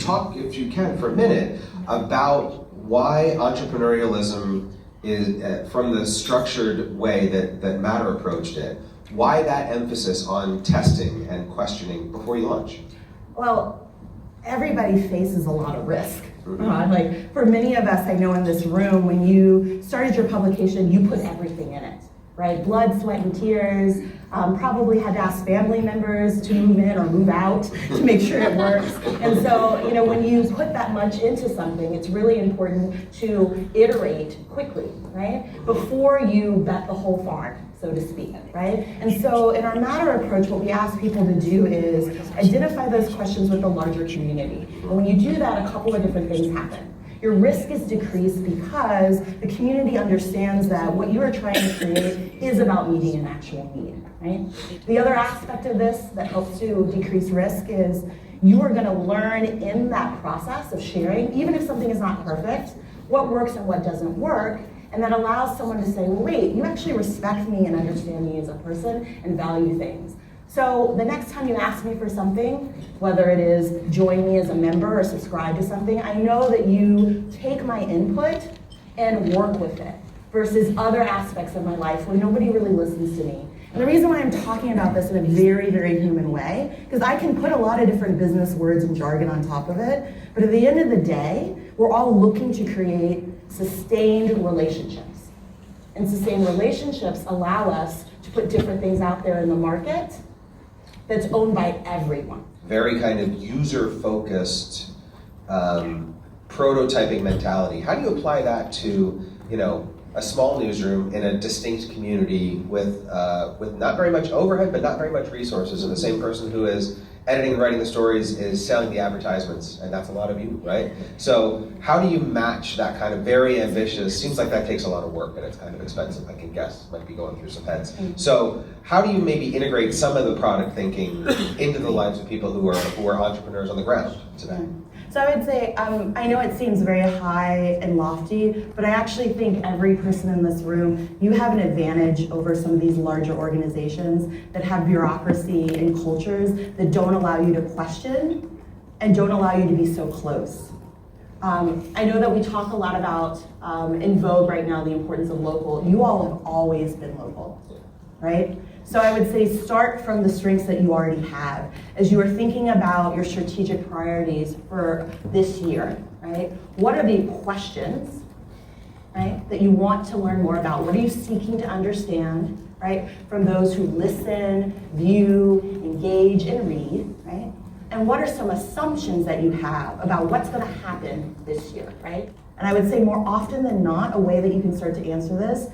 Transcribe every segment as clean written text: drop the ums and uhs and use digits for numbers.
talk, if you can, for a minute about why entrepreneurialism is, from the structured way that Matter approached it, why that emphasis on testing and questioning before you launch? Well, everybody faces a lot of risk. Like for many of us, I know in this room, when you started your publication, you put everything in it, right? Blood, sweat, and tears. Probably had to ask family members to move in or move out to make sure it works. And so, you know, when you put that much into something, it's really important to iterate quickly, right? Before you bet the whole farm, so to speak, right? And so in our Matter approach, what we ask people to do is identify those questions with the larger community. And when you do that, a couple of different things happen. Your risk is decreased because the community understands that what you are trying to create is about meeting an actual need, right? The other aspect of this that helps to decrease risk is you are gonna learn in that process of sharing, even if something is not perfect, what works and what doesn't work, and that allows someone to say, well, wait, you actually respect me and understand me as a person and value things. So the next time you ask me for something, whether it is join me as a member or subscribe to something, I know that you take my input and work with it versus other aspects of my life where nobody really listens to me. And the reason why I'm talking about this in a very, very human way, because I can put a lot of different business words and jargon on top of it, but at the end of the day, we're all looking to create sustained relationships. And sustained relationships allow us to put different things out there in the market that's owned by everyone. Very kind of user-focused prototyping mentality. How do you apply that to, you know, a small newsroom in a distinct community with not very much overhead, but not very much resources, and the same person who is editing and writing the stories is selling the advertisements, and that's a lot of you, right? So how do you match that kind of very ambitious, seems like that takes a lot of work and it's kind of expensive, I can guess, might be going through some heads. So how do you maybe integrate some of the product thinking into the lives of people who are entrepreneurs on the ground today? So I would say, I know it seems very high and lofty, but I actually think every person in this room, you have an advantage over some of these larger organizations that have bureaucracy and cultures that don't allow you to question and don't allow you to be so close. I know that we talk a lot about, in vogue right now, the importance of local. You all have always been local, right? So I would say start from the strengths that you already have. As you are thinking about your strategic priorities for this year, right? What are the questions, right, that you want to learn more about? What are you seeking to understand, right, from those who listen, view, engage, and read, right? And what are some assumptions that you have about what's gonna happen this year, right? And I would say more often than not, a way that you can start to answer this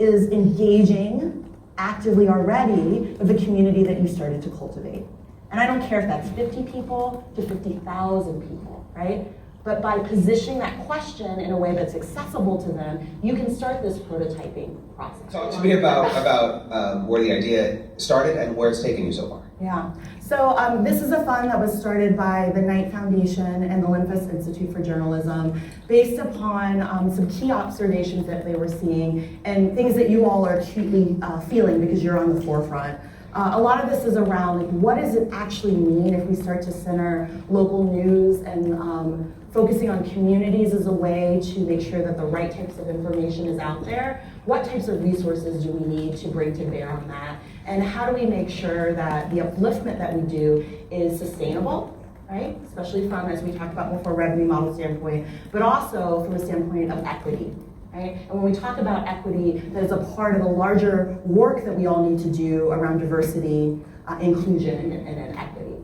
is engaging actively already with the community that you started to cultivate. And I don't care if that's 50 people to 50,000 people, right? But by positioning that question in a way that's accessible to them, you can start this prototyping process. Talk to me about where the idea started and where it's taken you so far. Yeah, so this is a fund that was started by the Knight Foundation and the Lindquist Institute for Journalism based upon some key observations that they were seeing and things that you all are acutely feeling because you're on the forefront. A lot of this is around like, what does it actually mean if we start to center local news and focusing on communities as a way to make sure that the right types of information is out there? What types of resources do we need to bring to bear on that? And how do we make sure that the upliftment that we do is sustainable, right? Especially from, as we talked about before, revenue model standpoint, but also from a standpoint of equity, right? And when we talk about equity, that is a part of the larger work that we all need to do around diversity, inclusion, and equity.